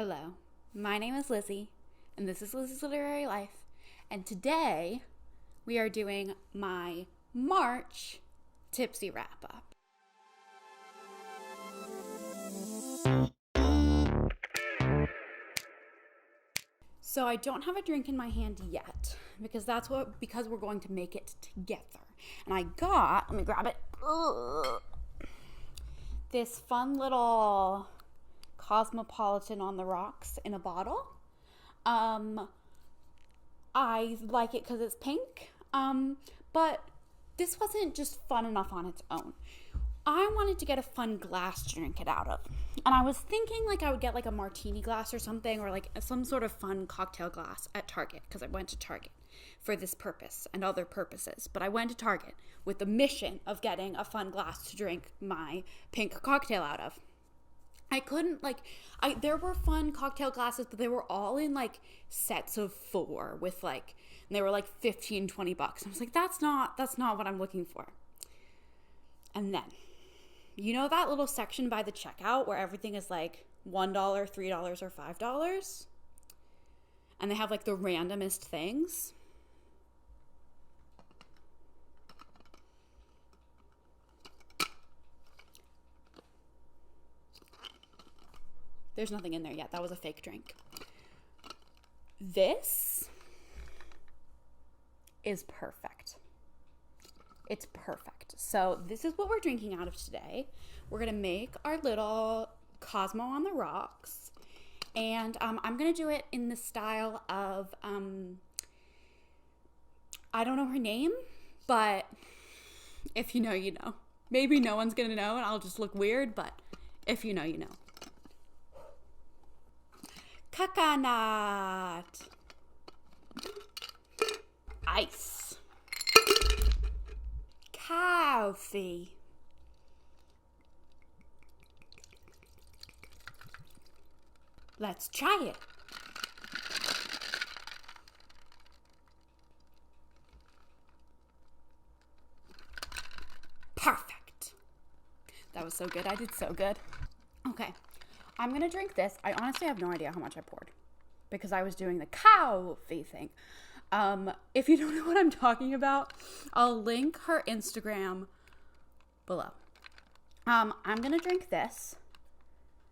Hello, my name is Lizzie, and this is Lizzie's Literary Life, and today we are doing my March Tipsy Wrap Up. So I don't have a drink in my hand yet, because we're going to make it together. And I got, let me grab it, this fun little Cosmopolitan on the rocks in a bottle. I like it because it's pink, but this wasn't just fun enough on its own. I wanted to get a fun glass to drink it out of, and I was thinking like I would get like a martini glass or something, or like some sort of fun cocktail glass at Target, because I went to Target for this purpose and other purposes, but I went to Target with the mission of getting a fun glass to drink my pink cocktail out of. I couldn't, there were fun cocktail glasses, but they were all in, sets of 4 with, and they were, $15, $20. I was like, that's not what I'm looking for. And then, you know that little section by the checkout where everything is, $1, $3, or $5? And they have, the randomest things? There's nothing in there yet. That was a fake drink. This is perfect. It's perfect. So this is what we're drinking out of today. We're going to make our little Cosmo on the rocks. And I'm going to do it in the style of, I don't know her name, but if you know, you know. Maybe no one's going to know and I'll just look weird, but if you know, you know. Coconut, ice, coffee, let's try it. Perfect. That was so good. I did so good. Okay. I'm going to drink this. I honestly have no idea how much I poured because I was doing the coffee thing. If you don't know what I'm talking about, I'll link her Instagram below. I'm going to drink this,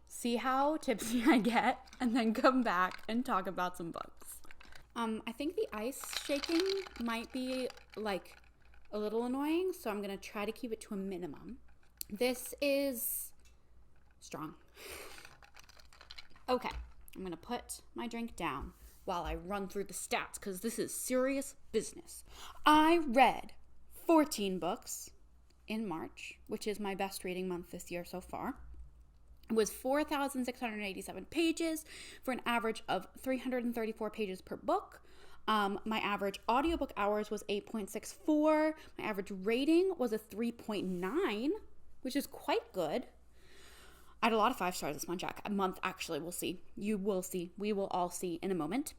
see how tipsy I get, and then come back and talk about some books. I think the ice shaking might be a little annoying, so I'm going to try to keep it to a minimum. This is strong. Okay, I'm going to put my drink down while I run through the stats because this is serious business. I read 14 books in March, which is my best reading month this year so far. It was 4,687 pages for an average of 334 pages per book. My average audiobook hours was 8.64. My average rating was a 3.9, which is quite good. I had a lot of 5 stars this month, actually. We'll see. You will see. We will all see in a moment.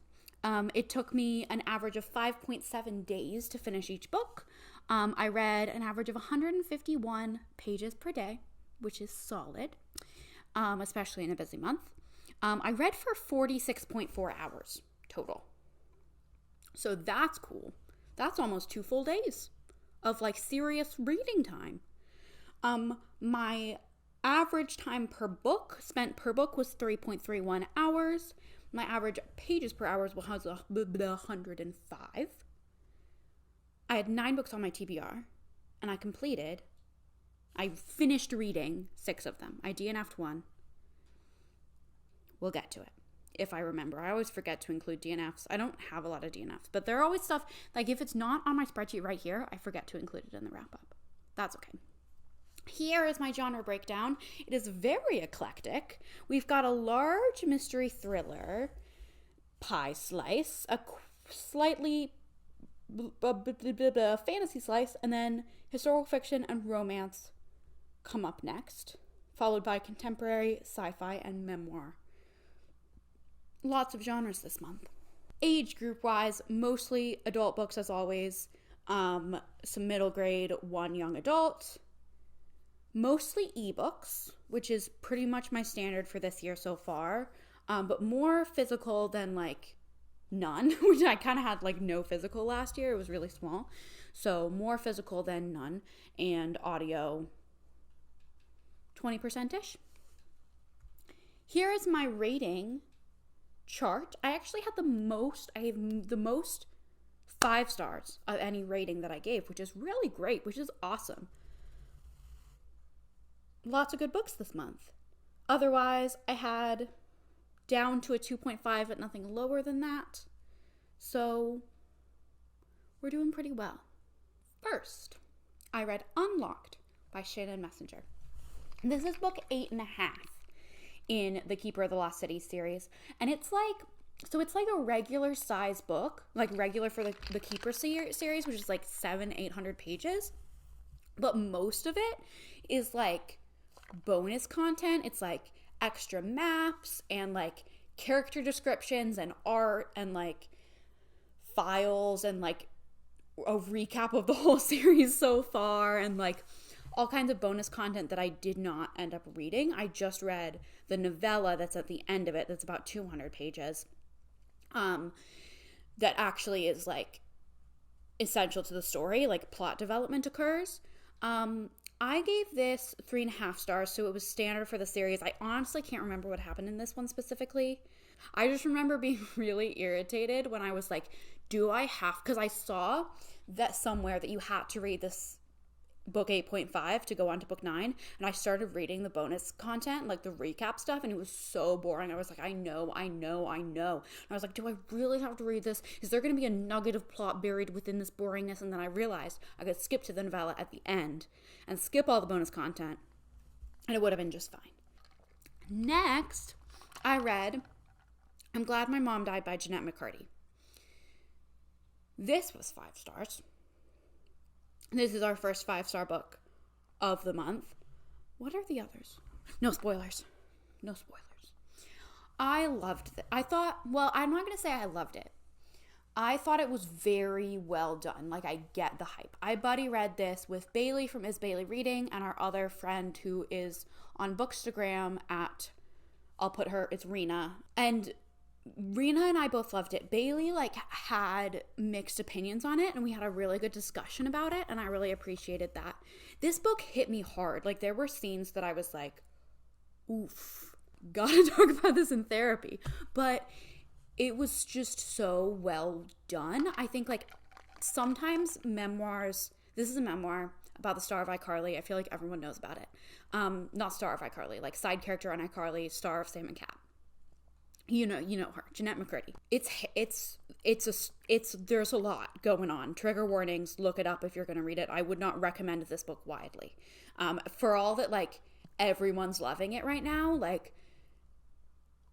It took me an average of 5.7 days to finish each book. I read an average of 151 pages per day, which is solid, especially in a busy month. I read for 46.4 hours total. So that's cool. That's almost 2 full days of serious reading time. My average time spent per book was 3.31 hours. My average pages per hour was 105. I had 9 books on my TBR, and I finished reading 6 of them. I DNF'd 1. We'll get to it, if I remember. I always forget to include DNFs. I don't have a lot of DNFs, but there are always stuff, if it's not on my spreadsheet right here, I forget to include it in the wrap-up. That's okay. Here is my genre breakdown. It is very eclectic. We've got a large mystery thriller, pie slice, a slightly fantasy slice, and then historical fiction and romance come up next, followed by contemporary, sci-fi, and memoir. Lots of genres this month. Age group-wise, mostly adult books as always, some middle grade, 1 young adult. Mostly ebooks, which is pretty much my standard for this year so far. but more physical than like none, which I kind of had like no physical last year. It was really small. So more physical than none, and audio 20%-ish. Here is my rating chart. I actually had I gave the most 5 stars of any rating that I gave, which is really great, which is awesome. Lots of good books this month. Otherwise, I had down to a 2.5, but nothing lower than that. So we're doing pretty well. First, I read Unlocked by Shannon Messenger. This is book 8.5 in the Keeper of the Lost City series. And it's like a regular size book, like regular for the Keeper series, which is like 700-800 pages. But most of it is like bonus content. It's like extra maps and like character descriptions and art and like files and like a recap of the whole series so far and like all kinds of bonus content that I did not end up reading. I just read the novella that's at the end of it, that's about 200 pages, that actually is like essential to the story, like plot development occurs. I gave this 3.5 stars, so it was standard for the series. I honestly can't remember what happened in this one specifically. I just remember being really irritated when I was like, because I saw that somewhere that you had to read this book 8.5 to go on to book 9, and I started reading the bonus content, like the recap stuff, and it was so boring. I was like, I know. And I was like, do I really have to read this? Is there going to be a nugget of plot buried within this boringness? And then I realized I could skip to the novella at the end and skip all the bonus content, and it would have been just fine. Next, I read I'm Glad My Mom Died by Jeanette McCurdy. This was 5 stars. This is our first 5-star book of the month. What are the others? No spoilers. I loved it. I'm not going to say I loved it. I thought it was very well done. Like, I get the hype. I buddy read this with Bailey from Is Bailey Reading and our other friend who is on Bookstagram it's Rena. And Rena and I both loved it. Bailey had mixed opinions on it, and we had a really good discussion about it, and I really appreciated that. This book hit me hard. Like, there were scenes that I was like, oof, gotta talk about this in therapy. But it was just so well done. I think sometimes memoirs, this is a memoir about the star of iCarly. I feel like everyone knows about it. Not star of iCarly, like side character on iCarly, star of Sam and Cat. You know her, Jeanette McCurdy. There's a lot going on. Trigger warnings, look it up if you're going to read it. I would not recommend this book widely. For all that, everyone's loving it right now,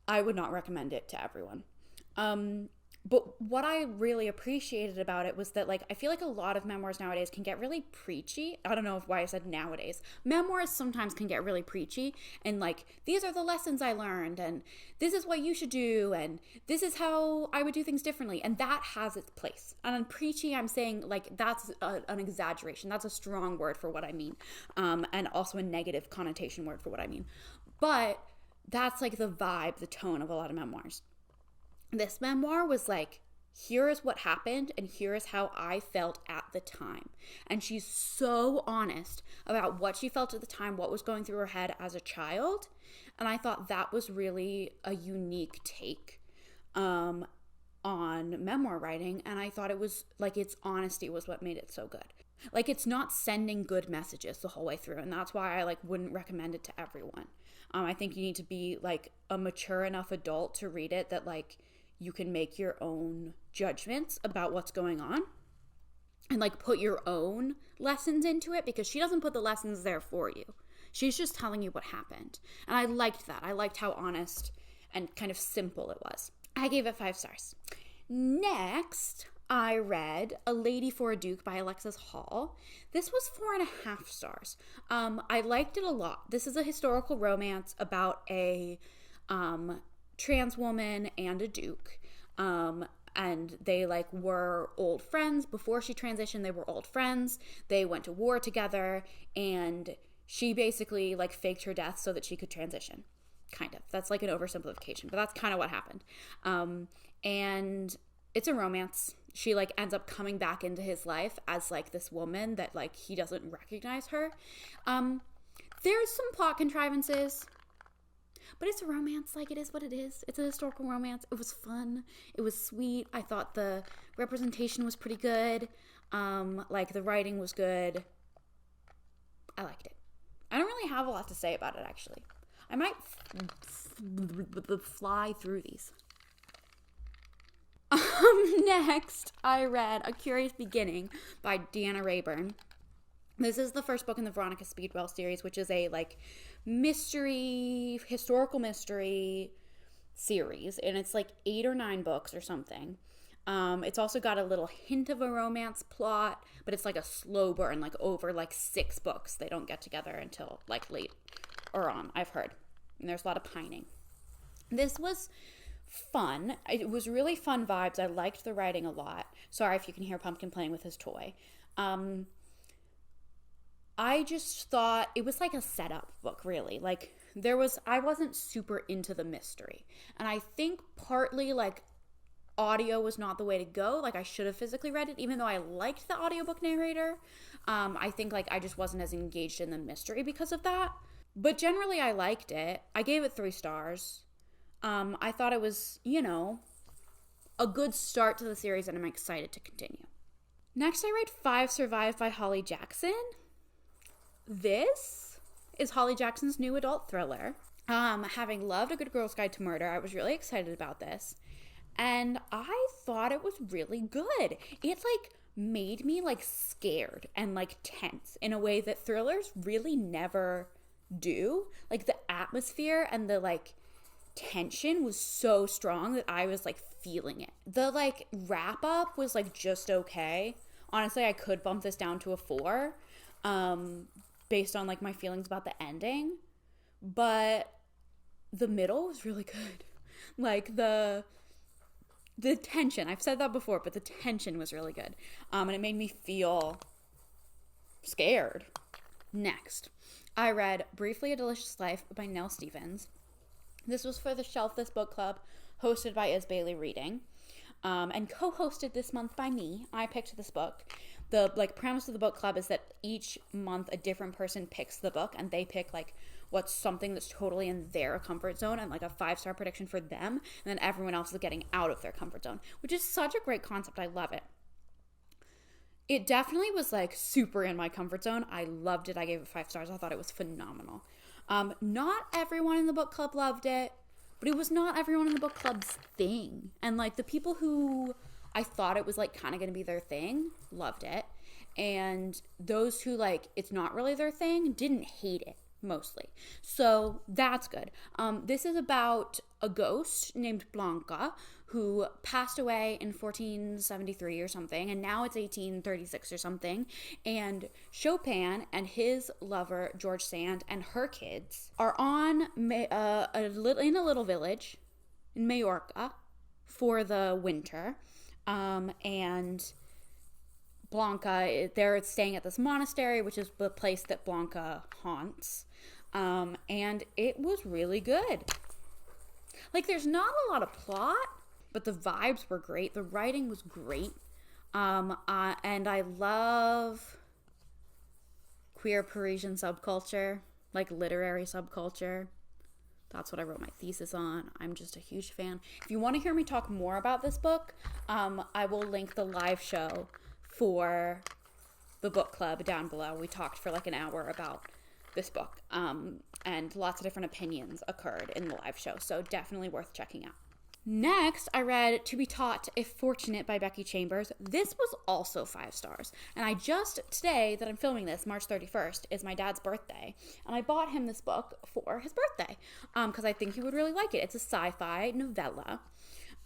I would not recommend it to everyone. But what I really appreciated about it was that, I feel like a lot of memoirs nowadays can get really preachy. I don't know why I said nowadays. Memoirs sometimes can get really preachy and, these are the lessons I learned, and this is what you should do, and this is how I would do things differently. And that has its place. And on preachy, I'm saying, that's an exaggeration. That's a strong word for what I mean. And also a negative connotation word for what I mean. But that's, the vibe, the tone of a lot of memoirs. This memoir was here is what happened and here is how I felt at the time. And she's so honest about what she felt at the time, what was going through her head as a child. And I thought that was really a unique take on memoir writing. And I thought it was its honesty was what made it so good. It's not sending good messages the whole way through. And that's why I wouldn't recommend it to everyone. I think you need to be a mature enough adult to read it that you can make your own judgments about what's going on and put your own lessons into it, because she doesn't put the lessons there for you. She's just telling you what happened. And I liked that. I liked how honest and kind of simple it was. I gave it 5 stars. Next, I read A Lady for a Duke by Alexis Hall. This was 4.5 stars. I liked it a lot. This is a historical romance about a trans woman and a duke, and they were old friends. Before she transitioned, they were old friends. They went to war together, and she basically faked her death so that she could transition. kind of. That's like an oversimplification, but that's kind of what happened. And it's a romance. She like ends up coming back into his life as like this woman that like he doesn't recognize her. There's some plot contrivances, but it's a romance. Like, it is what it is. It's a historical romance. It was fun. It was sweet. I thought the representation was pretty good. Like, the writing was good. I liked it. I don't really have a lot to say about it, actually. I might fly through these. Next, I read A Curious Beginning by Deanna Rayburn. This is the first book in the Veronica Speedwell series, which is a like historical mystery series, and it's like 8 or 9 books or something. It's also got a little hint of a romance plot, but it's like a slow burn, like over like 6 books. They don't get together until like late or on, I've heard. And there's a lot of pining. This was fun. It was really fun vibes. I liked the writing a lot. Sorry if you can hear Pumpkin playing with his toy. I just thought it was like a setup book, really. Like, I wasn't super into the mystery. And I think partly like audio was not the way to go. Like, I should have physically read it, even though I liked the audiobook narrator. I think like I just wasn't as engaged in the mystery because of that. But generally I liked it. I gave it 3 stars. I thought it was, a good start to the series, and I'm excited to continue. Next, I read 5 Survive by Holly Jackson. This is Holly Jackson's new adult thriller. Having loved A Good Girl's Guide to Murder, I was really excited about this. And I thought it was really good. It like made me like scared and like tense in a way that thrillers really never do. Like, the atmosphere and the like tension was so strong that I was like feeling it. The like wrap up was like just okay. Honestly, I could bump this down to a 4. Based on like my feelings about the ending, but the middle was really good. Like the tension, I've said that before, but the tension was really good. And it made me feel scared. Next, I read Briefly a Delicious Life by Nell Stevens. This was for the Shelf This Book Club, hosted by Is Bailey Reading, and co-hosted this month by me. I picked this book. The like premise of the book club is that each month a different person picks the book, and they pick like what's something that's totally in their comfort zone and like a 5-star prediction for them, and then everyone else is getting out of their comfort zone, which is such a great concept. I love it. It definitely was like super in my comfort zone. I loved it. I gave it 5 stars. I thought it was phenomenal. Not everyone in the book club loved it, but it was not everyone in the book club's thing. And like the people who I thought it was like kind of going to be their thing loved it. And those who like it's not really their thing didn't hate it mostly. So that's good. This is about a ghost named Blanca who passed away in 1473 or something, and now it's 1836 or something. And Chopin and his lover George Sand and her kids are in a little village in Majorca for the winter. And Blanca, they're staying at this monastery, which is the place that Blanca haunts. And it was really good. Like, there's not a lot of plot, but the vibes were great. The writing was great. And I love queer Parisian subculture, like literary subculture. That's what I wrote my thesis on. I'm just a huge fan. If you want to hear me talk more about this book, I will link the live show for the book club down below. We talked for like an hour about this book, and lots of different opinions occurred in the live show, so definitely worth checking out. Next, I read To Be Taught If Fortunate by Becky Chambers. This was also 5 stars. And I just, today that I'm filming this, March 31st, is my dad's birthday. And I bought him this book for his birthday because I think he would really like it. It's a sci-fi novella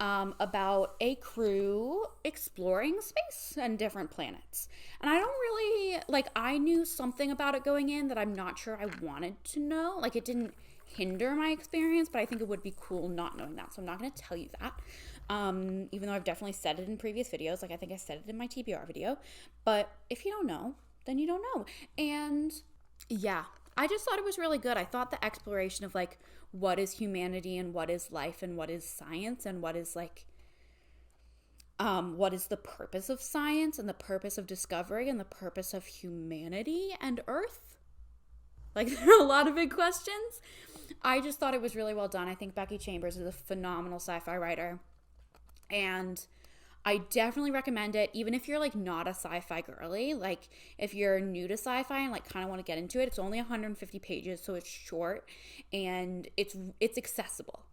about a crew exploring space and different planets. And I don't really, like, I knew something about it going in that I'm not sure I wanted to know. Like, it didn't hinder my experience, but I think it would be cool not knowing that, so I'm not going to tell you that, even though I've definitely said it in previous videos. Like, I think I said it in my TBR video, but if you don't know, then you don't know. And yeah, I just thought it was really good. I thought the exploration of like what is humanity and what is life and what is science and what is like what is the purpose of science and the purpose of discovery and the purpose of humanity and Earth? Like, there are a lot of big questions. I just thought it was really well done. I think Becky Chambers is a phenomenal sci-fi writer. And I definitely recommend it, even if you're like not a sci-fi girly. Like, if you're new to sci-fi and like kind of want to get into it, it's only 150 pages, so it's short and it's accessible.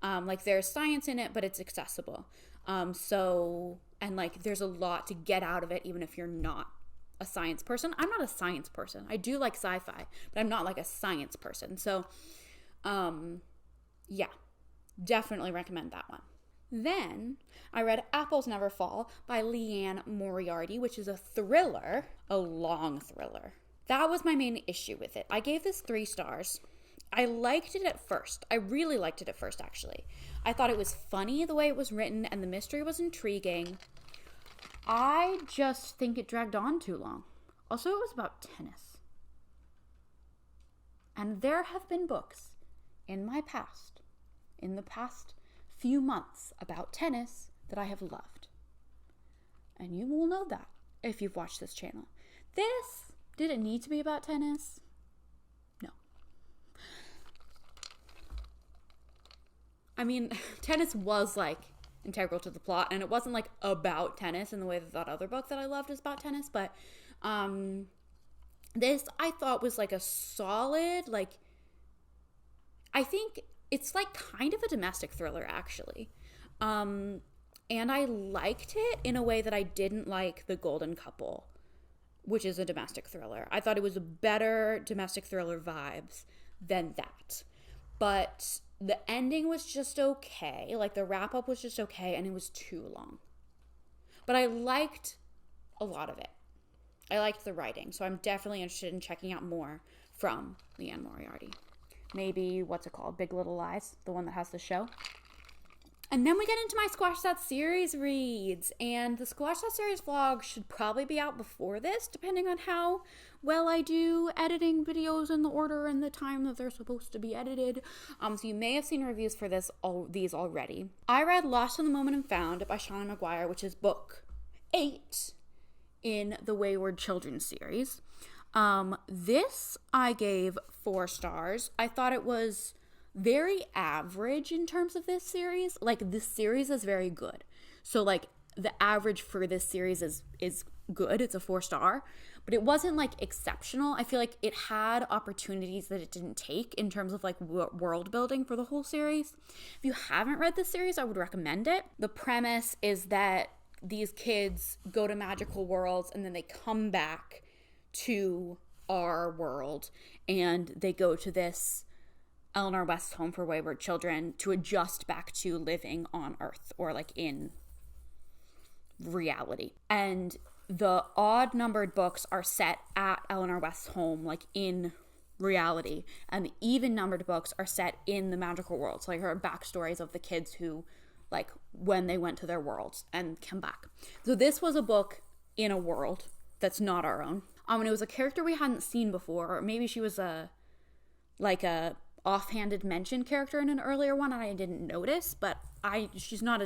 Like, there's science in it, but it's accessible. And like there's a lot to get out of it, even if you're not a science person. I'm not a science person. I do like sci-fi, but I'm not like a science person. So, yeah, definitely recommend that one. Then I read Apples Never Fall by Leanne Moriarty, which is a thriller, a long thriller. That was my main issue with it. I gave this 3 stars. I liked it at first. I really liked it at first, actually. I thought it was funny the way it was written and the mystery was intriguing. I just think it dragged on too long. Also, it was about tennis. And there have been books in the past few months about tennis that I have loved. And you will know that if you've watched this channel. Did it need to be about tennis? No. I mean, tennis was like integral to the plot, and it wasn't like about tennis in the way that other book that I loved is about tennis, but this I thought was like a solid, like, I think it's like kind of a domestic thriller, actually. And I liked it in a way that I didn't like The Golden Couple, which is a domestic thriller. I thought it was a better domestic thriller vibes than that. But the ending was just okay. Like, the wrap up was just okay, and it was too long. But I liked a lot of it. I liked the writing, so I'm definitely interested in checking out more from Leanne Moriarty. Maybe, what's it called? Big Little Lies, the one that has the show. And then we get into my Squash That Series reads, and the Squash That Series vlog should probably be out before this, depending on how well I do editing videos in the order and the time that they're supposed to be edited. So you may have seen reviews for these already. I read Lost in the Moment and Found by Shauna Maguire, which is book 8 in the Wayward Children series. This I gave 4 stars. I thought it was very average in terms of this series. Like, this series is very good. So, like, the average for this series is good. It's a 4-star. But it wasn't, like, exceptional. I feel like it had opportunities that it didn't take in terms of, like, world building for the whole series. If you haven't read this series, I would recommend it. The premise is that these kids go to magical worlds and then they come back to our world and they go to this Eleanor West's Home for Wayward Children to adjust back to living on Earth, or like in reality. And the odd numbered books are set at Eleanor West's home, like in reality, and the even numbered books are set in the magical world. So like her backstories of the kids who, like, when they went to their worlds and come back. So this was a book in a world that's not our own. And it was a character we hadn't seen before, or maybe she was a offhanded mentioned character in an earlier one and I didn't notice, but she's not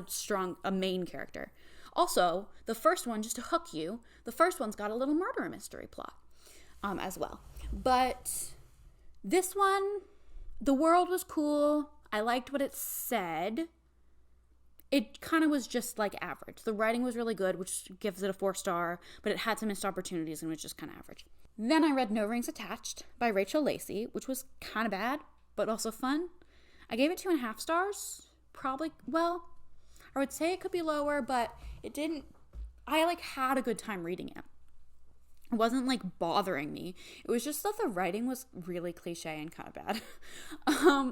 a main character. Also, the first one, just to hook you, the first one's got a little murder mystery plot as well. But this one, the world was cool. I liked what it said. It kind of was just like average. The writing was really good, which gives it a 4-star, but it had some missed opportunities and was just kind of average. Then I read No Rings Attached by Rachel Lacey, which was kind of bad, but also fun. I gave it 2.5 stars. Probably, well, I would say it could be lower, but it didn't, I like had a good time reading it. It wasn't like bothering me. It was just that the writing was really cliche and kind of bad,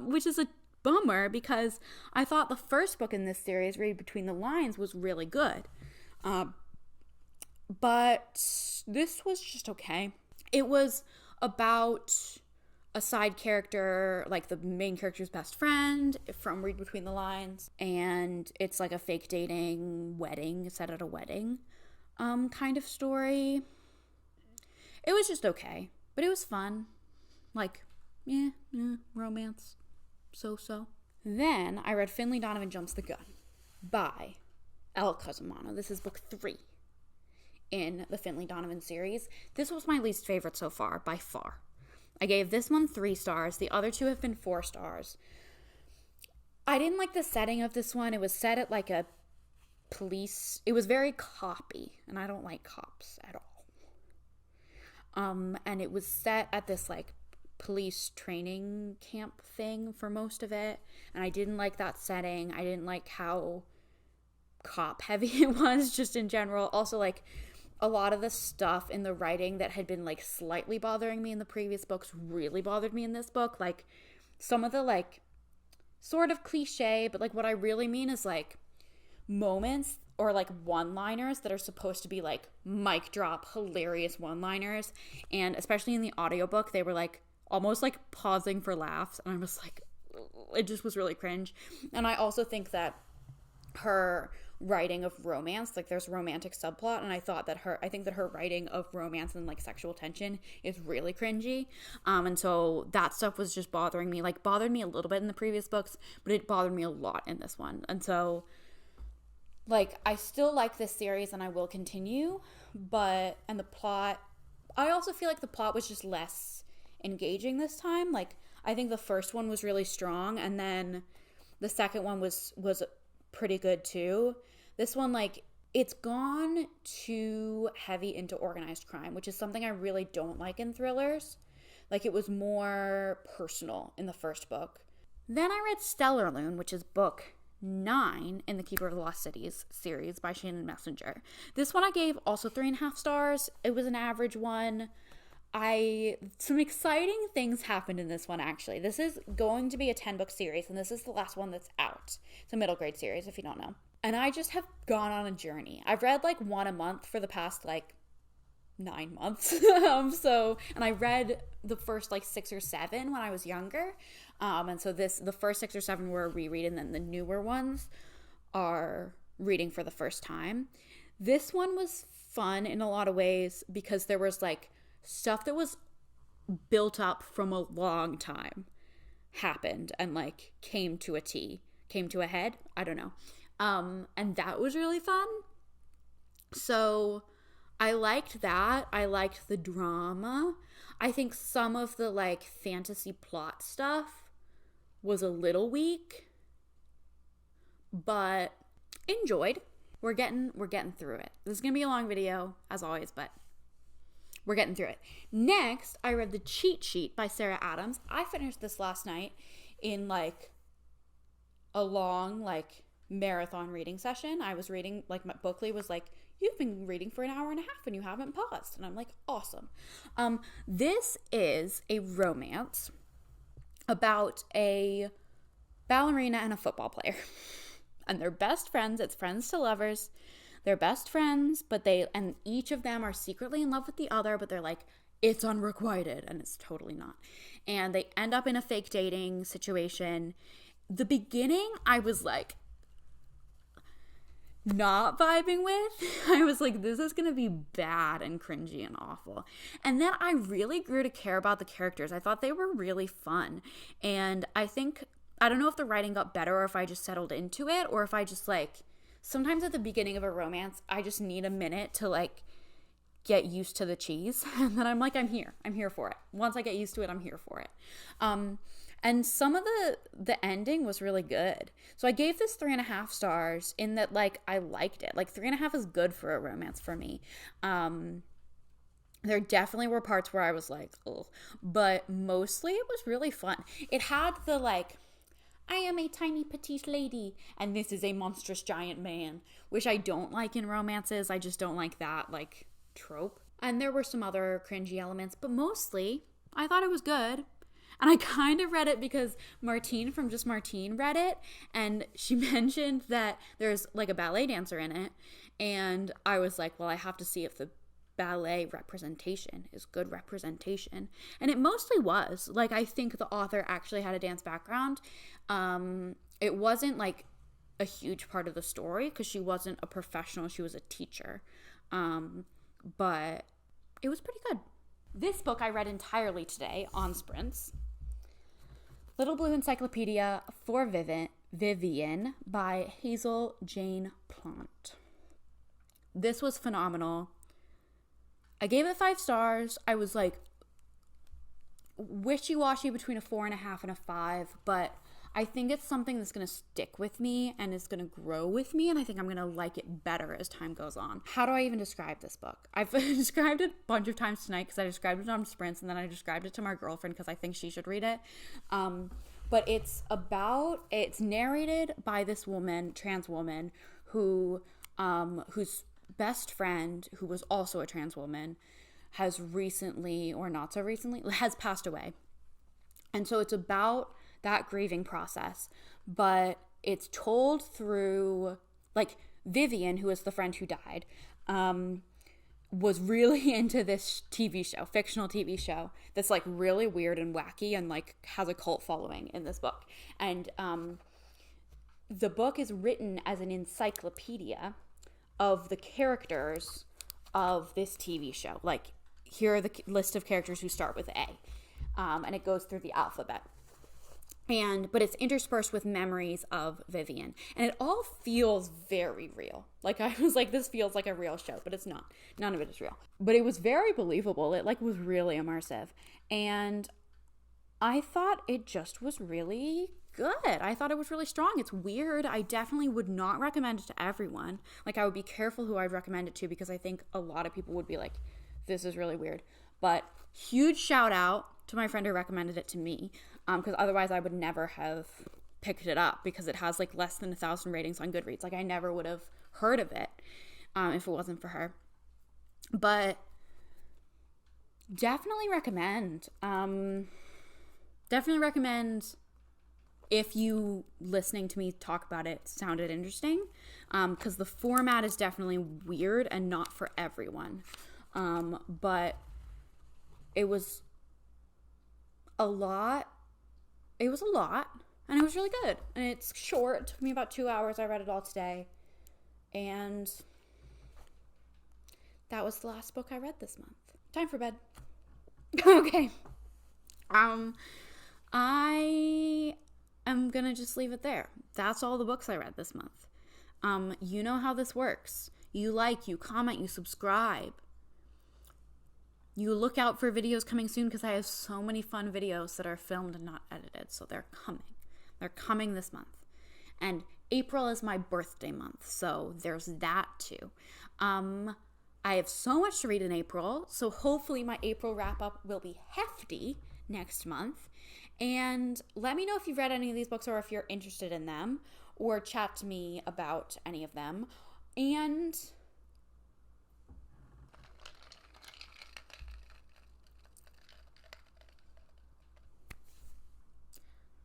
which is a bummer because I thought the first book in this series, Read Between the Lines, was really good. But this was just okay. It was about a side character, like the main character's best friend from Read Between the Lines, and it's like a fake dating wedding, set at a wedding kind of story. It was just okay, but it was fun. Like, romance, so. Then I read Finley Donovan Jumps the Gun by El Cosimano. This is book 3 in the Finley Donovan series. This was my least favorite so far, by far. I gave this one 3 stars. The other 2 have been 4 stars. I didn't like the setting of this one. It was set at like a police. It was very coppy, and I don't like cops at all. And it was set at this like police training camp thing for most of it, and I didn't like that setting. I didn't like how cop heavy it was just in general. Also, like, a lot of the stuff in the writing that had been like slightly bothering me in the previous books really bothered me in this book. Like, some of the like sort of cliche, but like what I really mean is like moments or like one-liners that are supposed to be like mic drop hilarious one-liners, and especially in the audiobook they were like almost like pausing for laughs, and I was like, it just was really cringe. And I also think that her writing of romance, like there's romantic subplot, and I think that her writing of romance and like sexual tension is really cringy, and so that stuff was just bothering me. Like, bothered me a little bit in the previous books, but it bothered me a lot in this one. And so, like, I still like this series and I will continue, and the plot, I also feel like the plot was just less engaging this time. Like, I think the first one was really strong, and then the second one was pretty good too. This one, like, it's gone too heavy into organized crime, which is something I really don't like in thrillers. Like, it was more personal in the first book. Then I read Stellar Loon, which is book 9 in the Keeper of the Lost Cities series by Shannon Messenger. This one I gave also 3.5 stars. It was an average one. Some exciting things happened in this one, actually. This is going to be a 10-book series, and this is the last one that's out. It's a middle grade series, if you don't know. And I just have gone on a journey. I've read like one a month for the past like 9 months. And I read the first like 6 or 7 when I was younger. And so the first 6 or 7 were a reread, and then the newer ones are reading for the first time. This one was fun in a lot of ways because there was like stuff that was built up from a long time happened and like came to a head. I don't know. And that was really fun. So I liked that. I liked the drama. I think some of the like fantasy plot stuff was a little weak, but enjoyed. We're getting through it. This is going to be a long video as always, but we're getting through it. Next, I read The Cheat Sheet by Sarah Adams. I finished this last night in like a long like marathon reading session. I was reading, like, my Bookly was like, you've been reading for an hour and a half and you haven't paused. And I'm like, awesome. This is a romance about a ballerina and a football player. And they're best friends. It's friends to lovers. They're best friends, and each of them are secretly in love with the other, but they're like, it's unrequited, and it's totally not. And they end up in a fake dating situation. The beginning, I was like, not vibing with. I was like, this is gonna be bad and cringy and awful. And then I really grew to care about the characters. I thought they were really fun. And I don't know if the writing got better or if I just settled into it, or if I just like, sometimes at the beginning of a romance, I just need a minute to like get used to the cheese. And then I'm like, I'm here for it. Once I get used to it, I'm here for it. And some of the ending was really good. So I gave this 3.5 stars in that, like, I liked it. Like, 3.5 is good for a romance for me. There definitely were parts where I was like, ugh. But mostly it was really fun. It had the, like, I am a tiny petite lady and this is a monstrous giant man, which I don't like in romances. I just don't like that, like, trope. And there were some other cringy elements, but mostly I thought it was good. And I kind of read it because Martine from Just Martine read it, and she mentioned that there's like a ballet dancer in it, and I was like, well, I have to see if the ballet representation is good representation. And it mostly was. Like, I think the author actually had a dance background. It wasn't like a huge part of the story because she wasn't a professional, she was a teacher. But it was pretty good. This book I read entirely today on sprints. Little Blue Encyclopedia for Vivian by Hazel Jane Plant. This was phenomenal. I gave it 5 stars. I was like wishy-washy between a 4.5 and a 5, but I think it's something that's going to stick with me and is going to grow with me, and I think I'm going to like it better as time goes on. How do I even describe this book? I've described it a bunch of times tonight because I described it on sprints, and then I described it to my girlfriend because I think she should read it. But it's narrated by this woman, trans woman, whose best friend, who was also a trans woman, has recently, or not so recently, has passed away. And so it's about that grieving process, but it's told through, like, Vivian, who is the friend who died, was really into this TV show, fictional TV show, that's like really weird and wacky and like has a cult following in this book. And the book is written as an encyclopedia of the characters of this TV show. Like, here are the list of characters who start with A, and it goes through the alphabet. But it's interspersed with memories of Vivian. And it all feels very real. Like, I was like, this feels like a real show, but it's not. None of it is real. But it was very believable. It, like, was really immersive. And I thought it just was really good. I thought it was really strong. It's weird. I definitely would not recommend it to everyone. Like, I would be careful who I'd recommend it to, because I think a lot of people would be like, this is really weird. But huge shout out to my friend who recommended it to me. Because otherwise I would never have picked it up, because it has like less than 1,000 ratings on Goodreads. Like, I never would have heard of it if it wasn't for her. But definitely recommend. Definitely recommend if you listening to me talk about it sounded interesting, because the format is definitely weird and not for everyone. But it was a lot. It was a lot, and it was really good. And it's short. It took me about 2 hours. I read it all today. And that was the last book I read this month. Time for bed. Okay. I am going to just leave it there. That's all the books I read this month. You know how this works. You like, you comment, you subscribe. You look out for videos coming soon, because I have so many fun videos that are filmed and not edited. So they're coming. They're coming this month. And April is my birthday month, so there's that too. I have so much to read in April, so hopefully my April wrap-up will be hefty next month. And let me know if you've read any of these books, or if you're interested in them, or chat to me about any of them. And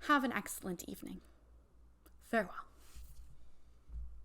have an excellent evening. Farewell.